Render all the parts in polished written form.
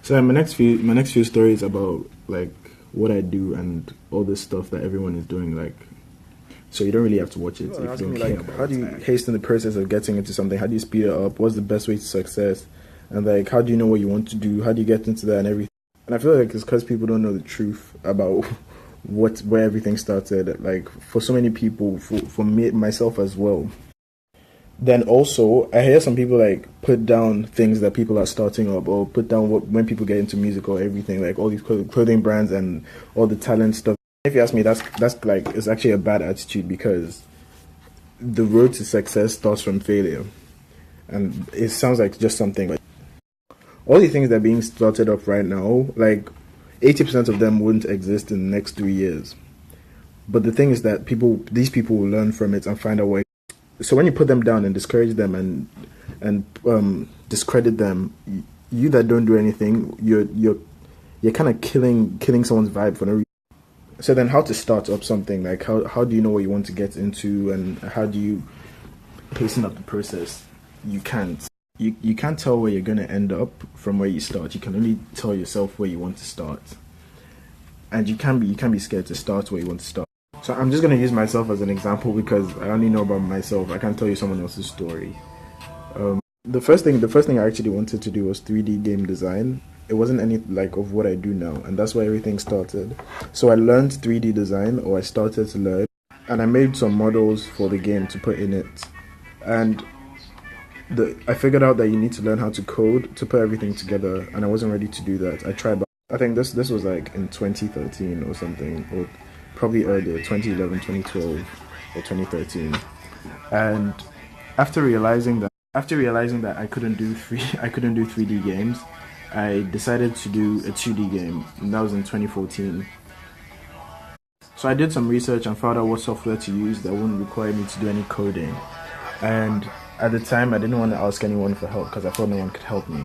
So my next few stories about like what I do and all this stuff that everyone is doing. Like, so you don't really have to watch it if People you are asking don't me care like, about how do you it. hasten the process of getting into something? How do you speed it up? What's the best way to success? And like, how do you know what you want to do? How do you get into that and everything? And I feel like it's because people don't know the truth about where everything started. Like for so many people, for me myself as well. Then also, I hear some people like put down things that people are starting up, or put down what when people get into music or everything, like all these clothing brands and all the talent stuff. If you ask me, that's like it's actually a bad attitude because the road to success starts from failure, and it sounds like just something like all the things that are being started up right now, like 80% of them wouldn't exist in the next 3 years. But the thing is that these people will learn from it and find out what. So when you put them down and discourage them and discredit them, you that don't do anything, you're kind of killing someone's vibe for no reason. So then, how to start up something? Like how do you know what you want to get into, and how do you hasten up the process? You can't. You can't tell where you're gonna end up from where you start. You can only tell yourself where you want to start, and you can't be scared to start where you want to start. So I'm just gonna use myself as an example because I only know about myself. I can't tell you someone else's story. The first thing I actually wanted to do was 3D game design. It wasn't any like of what I do now, and that's where everything started. So I learned 3D design, or I started to learn, and I made some models for the game to put in it. And I figured out that you need to learn how to code to put everything together, and I wasn't ready to do that. I tried, but I think this was like in 2013 or something, or probably earlier, 2011, 2012, or 2013. And after realizing that I couldn't do 3D games, I decided to do a 2D game, and that was in 2014. So I did some research and found out what software to use that wouldn't require me to do any coding. And at the time, I didn't want to ask anyone for help because I thought no one could help me.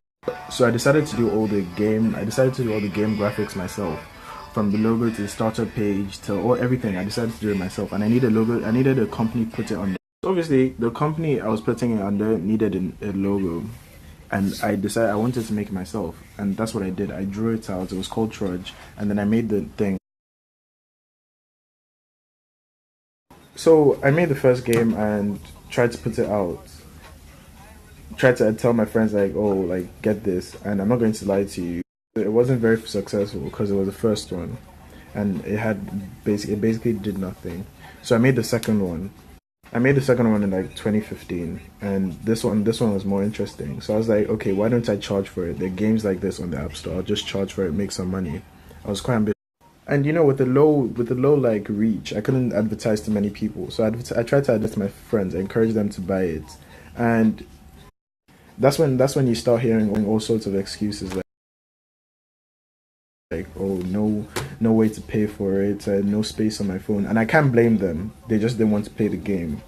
So I decided to do all the game. I decided to do all the game graphics myself, from the logo to the starter page to everything. I decided to do it myself, and I needed a logo. I needed a company to put it on. Obviously, the company I was putting it under needed a logo, and I decided I wanted to make it myself, and that's what I did. I drew it out. It was called Trudge, and then I made the thing. So I made the first game and tried to put it out. Tried to tell my friends like, oh, like get this, and I'm not going to lie to you. It wasn't very successful because it was the first one, and it basically did nothing. So I made the second one. I made the second one in like 2015, and this one was more interesting. So I was like, okay, why don't I charge for it? There are games like this on the App Store. I'll just charge for it, make some money. I was quite ambitious, and with the low like reach, I couldn't advertise to many people. So I tried to advertise to my friends, I encouraged them to buy it, and that's when you start hearing all sorts of excuses like oh no way to pay for it, no space on my phone, and I can't blame them. They just didn't want to play the game.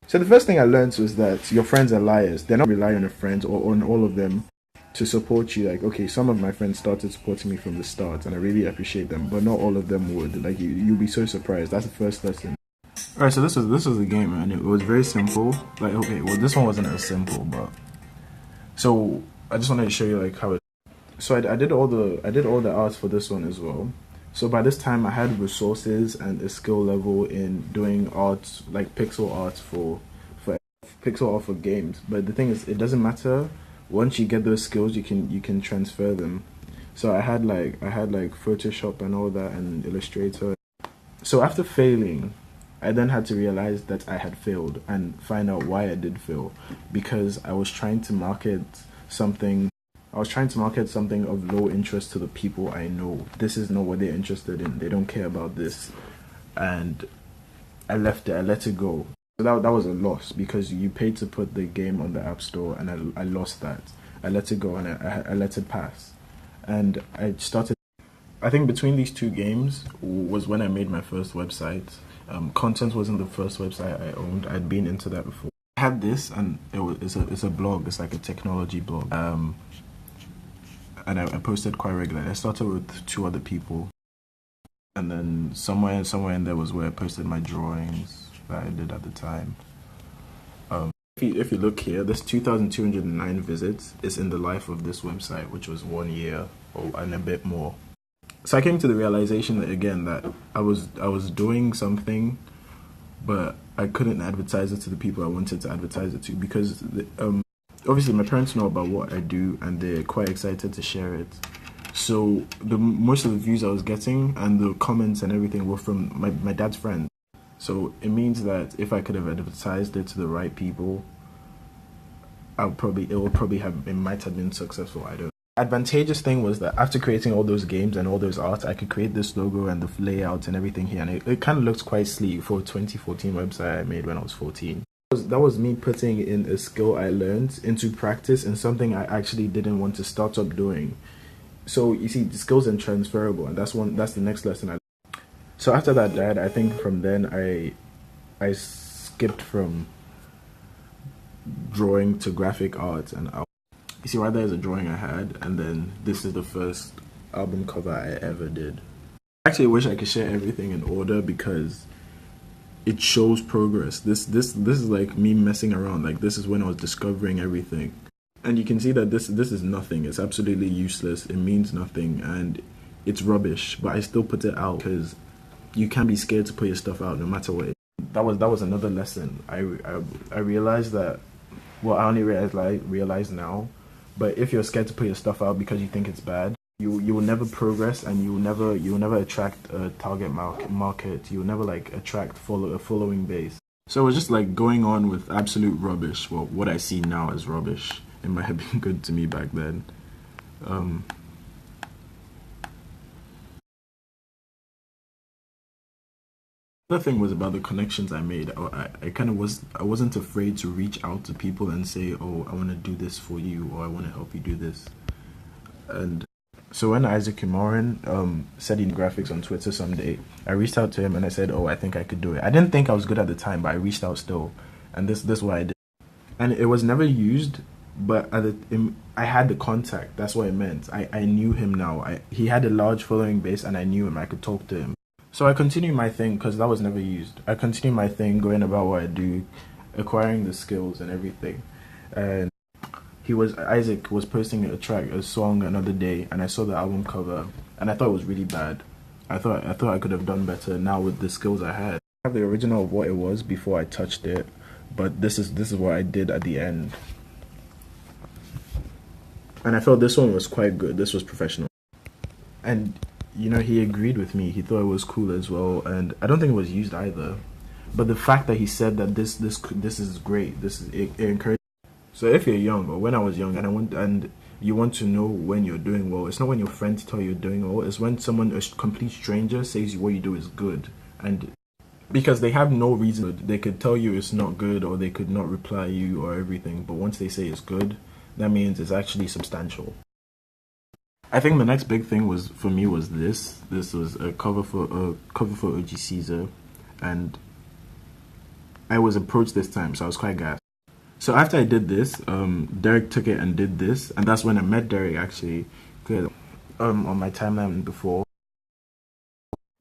So the first thing I learned was that your friends are liars. They're not relying on your friends or on all of them to support you. Like, okay, some of my friends started supporting me from the start, and I really appreciate them, but not all of them would. Like, you'll be so surprised. That's the first lesson. All right, so this was the game, and it was very simple. Like, okay, well, this one wasn't as simple, but so I just wanted to show you like how it. So I did all the art for this one as well. So by this time, I had resources and a skill level in doing art, like for pixel art for games. But the thing is, it doesn't matter. Once you get those skills, you can transfer them. So I had like Photoshop and all that and Illustrator. So after failing, I then had to realize that I had failed and find out why I did fail, because something I was trying to market something of low interest to the people I know. This is not what they're interested in. They don't care about this. And I left it. I let it go. So that was a loss because you paid to put the game on the App Store, and I lost that. I let it go, and I let it pass. And I started. I think between these two games was when I made my first website. Content wasn't the first website I owned. I'd been into that before. I had this, and it's a blog. It's like a technology blog. And I posted quite regularly. I started with two other people, and then somewhere in there was where I posted my drawings that I did at the time. If you look here, this 2,209 visits is in the life of this website, which was 1 year and a bit more. So I came to the realization that again that I was doing something, but I couldn't advertise it to the people I wanted to advertise it to because obviously my parents know about what I do and they're quite excited to share it. So most of the views I was getting and the comments and everything were from my dad's friends. So it means that if I could have advertised it to the right people, it might have been successful. I don't know. Advantageous thing was that after creating all those games and all those art, I could create this logo and the layout and everything here, and it kind of looks quite sleek for a 2014 website I made when I was 14. That was me putting in a skill I learned into practice and something I actually didn't want to start up doing. So you see, the skills are transferable, and that's the next lesson I learned. So after that died, I think from then I skipped from drawing to graphic art, and you see right there is a drawing I had, and then this is the first album cover I ever did. I actually wish I could share everything in order because it shows progress. This is like me messing around. Like this is when I was discovering everything. And you can see that this is nothing. It's absolutely useless. It means nothing and it's rubbish, but I still put it out because you can't be scared to put your stuff out no matter what. That was another lesson. I realized that, well, I only realize now, but if you're scared to put your stuff out because you think it's bad, you will never progress and you will never attract a target market. You will never like attract a following base. So it was just like going on with absolute rubbish. Well, what I see now is rubbish. It might have been good to me back then. Another thing was about the connections I made. I wasn't afraid to reach out to people and say, oh, I want to do this for you, or I want to help you do this. And so when Isaac Umorin said he did graphics on Twitter someday, I reached out to him and I said, oh, I think I could do it. I didn't think I was good at the time, but I reached out still, and this is what I did. And it was never used, but I had the contact. That's what it meant. I knew him now. He had a large following base, and I knew him. I could talk to him. So I continued my thing because that was never used. I continued my thing, going about what I do, acquiring the skills and everything. And Isaac was posting a song another day, and I saw the album cover, and I thought it was really bad. I thought I could have done better now with the skills I had. I have the original of what it was before I touched it, but this is what I did at the end. And I felt this one was quite good. This was professional. And you know, he agreed with me. He thought it was cool as well, and I don't think it was used either. But the fact that he said that this is great, it encouraged. So if you're young, or when I was young, and you want to know when you're doing well, it's not when your friends tell you you're doing well. It's when a complete stranger says what you do is good, and because they have no reason, they could tell you it's not good, or they could not reply you or everything. But once they say it's good, that means it's actually substantial. I think the next big thing was this. This was a cover for OG Caesar, and I was approached this time, so I was quite gassed. So after I did this, Derek took it and did this, and that's when I met Derek actually. On my timeline before,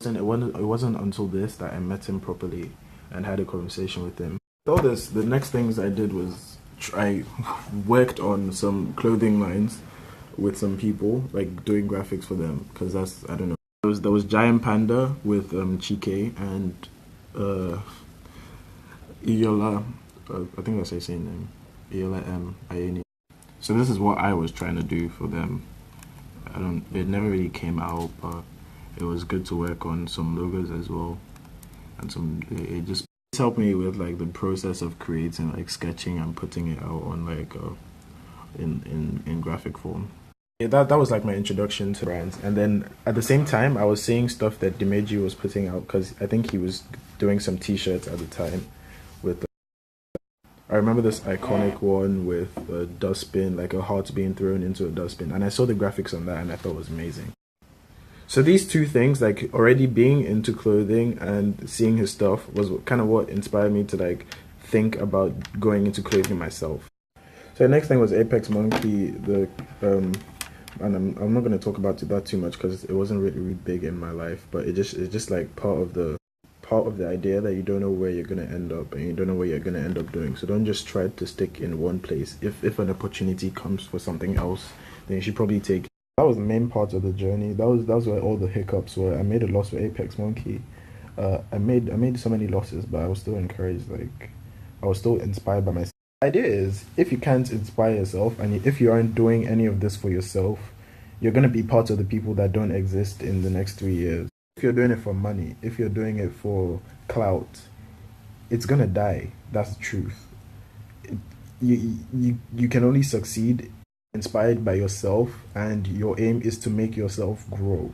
it wasn't until this that I met him properly and had a conversation with him. All this, the next things I did was I worked on some clothing lines with some people, like doing graphics for them, because that's, I don't know. There was Giant Panda with Chike and Iola, I think that's his name, Iola Ayeni. So this is what I was trying to do for them. It never really came out, but it was good to work on some logos as well, and it just helped me with like the process of creating, like sketching and putting it out on like in graphic form. Yeah, that was like my introduction to brands, and then at the same time I was seeing stuff that Dimeji was putting out, because I think he was doing some t-shirts at the time with I remember this iconic one with a dustbin, like a heart being thrown into a dustbin, and I saw the graphics on that and I thought it was amazing. So these two things, like already being into clothing and seeing his stuff, was kind of what inspired me to like think about going into clothing myself. So the next thing was Apex Monkey, and I'm not going to talk about that too much because it wasn't really big in my life, but it's just like part of part of the idea that you don't know where you're going to end up and you don't know what you're going to end up doing. So don't just try to stick in one place. If an opportunity comes for something else, then you should probably take it. That was the main part of the journey. That was where all the hiccups were. I made a loss with Apex Monkey. I made so many losses, but I was still encouraged. Like, I was still inspired by myself. The idea is, if you can't inspire yourself and if you aren't doing any of this for yourself, you're going to be part of the people that don't exist in the next 3 years. If you're doing it for money, if you're doing it for clout, it's going to die. That's the truth. You can only succeed inspired by yourself, and your aim is to make yourself grow.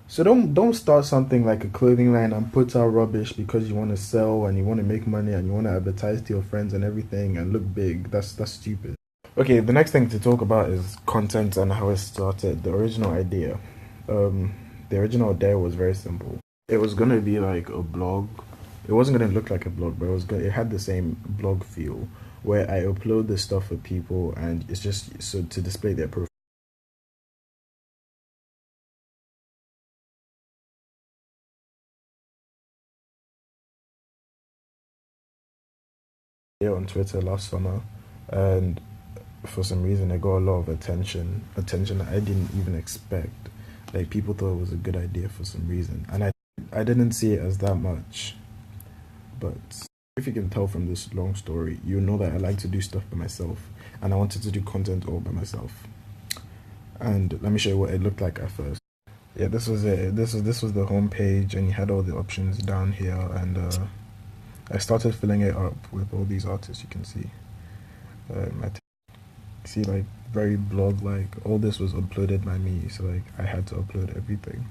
So don't start something like a clothing line and put out rubbish because you want to sell and you want to make money and you want to advertise to your friends and everything and look big. That's stupid. Okay, the next thing to talk about is content and how it started. The original idea. The original idea was very simple. It was gonna be like a blog. It wasn't gonna look like a blog, but it had the same blog feel where I upload the stuff for people and it's just so to display their profile. On Twitter last summer, and for some reason it got a lot of attention that I didn't even expect. Like, people thought it was a good idea for some reason, and I didn't see it as that much. But if you can tell from this long story, you know that I like to do stuff by myself, and I wanted to do content all by myself. And let me show you what it looked like at first. Yeah, this was it. This was the home page, and you had all the options down here, and I started filling it up with all these artists. You can see, like very blog like. All this was uploaded by me, so like I had to upload everything.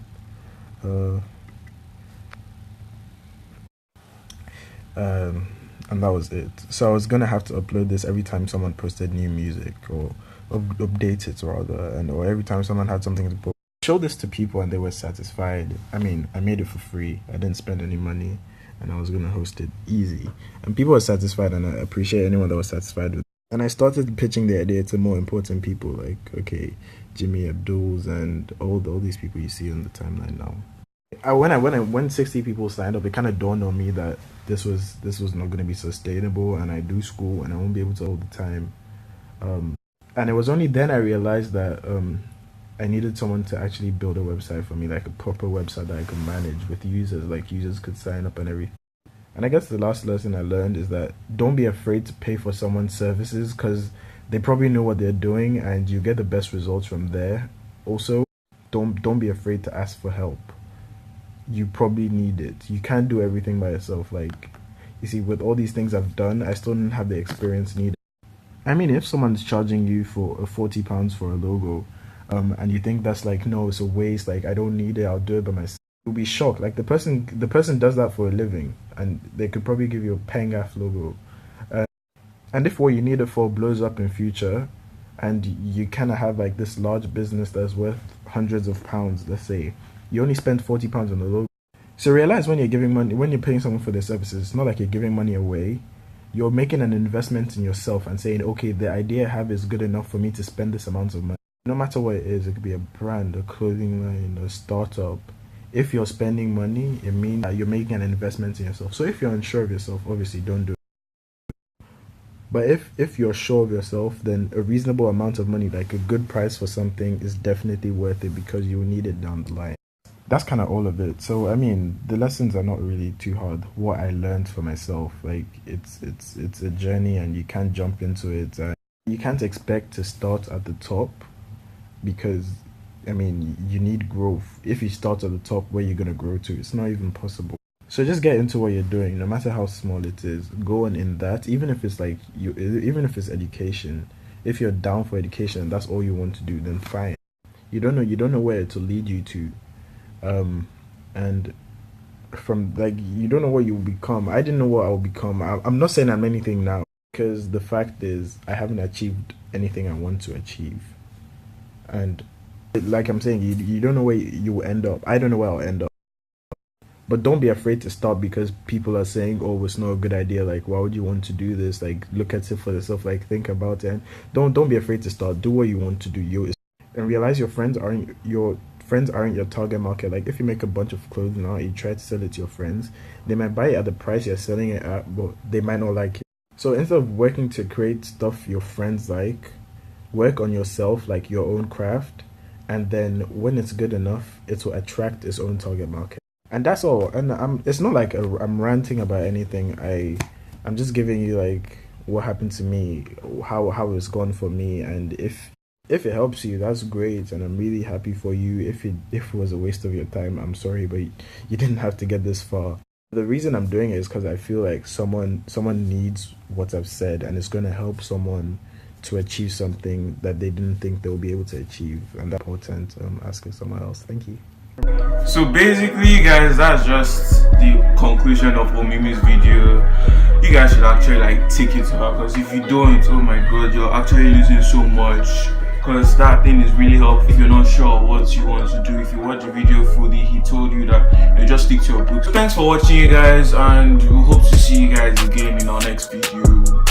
And that was it. So I was gonna have to upload this every time someone posted new music or update it rather, or every time someone had something to post. Show this to people and they were satisfied. I mean, I made it for free. I didn't spend any money. And I was going to host it easy. And people were satisfied, and I appreciate anyone that was satisfied with it. And I started pitching the idea to more important people, like, okay, Jimmy Abdul's and all these people you see on the timeline now. When 60 people signed up, it kind of dawned on me that this was not going to be sustainable, and I do school, and I won't be able to all the time. And it was only then I realized that I needed someone to actually build a website for me, like a proper website that I could manage with users, like users could sign up and everything. And I guess the last lesson I learned is that don't be afraid to pay for someone's services, because they probably know what they're doing and you get the best results from there. Also, don't be afraid to ask for help. You probably need it. You can't do everything by yourself. Like, you see, with all these things I've done, I still didn't have the experience needed. I mean, if someone's charging you for £40 for a logo, and you think that's like, no, it's a waste, like I don't need it, I'll do it by myself, you'll be shocked. Like the person does that for a living, and they could probably give you a Pengaf logo, and if what you need it for blows up in future, and you kind of have like this large business that's worth hundreds of pounds, let's say, you only spend £40 on the logo. So realize when you're giving money, when you're paying someone for their services, it's not like you're giving money away. You're making an investment in yourself and saying, okay, the idea I have is good enough for me to spend this amount of money. No matter what it is, it could be a brand, a clothing line, a startup. If you're spending money, it means that you're making an investment in yourself. So if you're unsure of yourself, obviously don't do it. But if you're sure of yourself, then a reasonable amount of money, like a good price for something, is definitely worth it because you need it down the line. That's kind of all of it. So I mean, the lessons are not really too hard. What I learned for myself, like it's a journey, and you can't jump into it. You can't expect to start at the top, because I mean, you need growth. If you start at the top, where you're gonna grow to, it's not even possible. So just get into what you're doing, no matter how small it is. Go on in that, even if it's like even if it's education. If you're down for education and that's all you want to do, then fine. You don't know where to lead you to, and from like you don't know what you will become. I didn't know what I will become. I'm not saying I'm anything now, because the fact is I haven't achieved anything I want to achieve. And like I'm saying, you don't know where you will end up. I don't know where I'll end up. But don't be afraid to start because people are saying, oh, it's not a good idea. Like, why would you want to do this? Like, look at it for yourself. Like, think about it. And don't be afraid to start. Do what you want to do. And realize your friends friends aren't your target market. Like if you make a bunch of clothes now, you try to sell it to your friends, they might buy it at the price you're selling it at, but they might not like it. So instead of working to create stuff your friends like, work on yourself, like your own craft, and then when it's good enough, it will attract its own target market. And that's all. And it's not like I'm ranting about anything. I'm just giving you like what happened to me, how it's gone for me, and if it helps you, that's great, and I'm really happy for you. If it was a waste of your time, I'm sorry, but you didn't have to get this far. The reason I'm doing it is because I feel like someone needs what I've said, and it's going to help someone to achieve something that they didn't think they'll be able to achieve, and that's important. Asking someone else. Thank you. So basically, guys, that's just the conclusion of Omimi's video. You guys should actually like take it to her, because if you don't, oh my god, you're actually losing so much. Because that thing is really helpful if you're not sure what you want to do. If you watch the video fully, he told you that you just stick to your books. Thanks for watching, you guys, and we hope to see you guys again in our next video.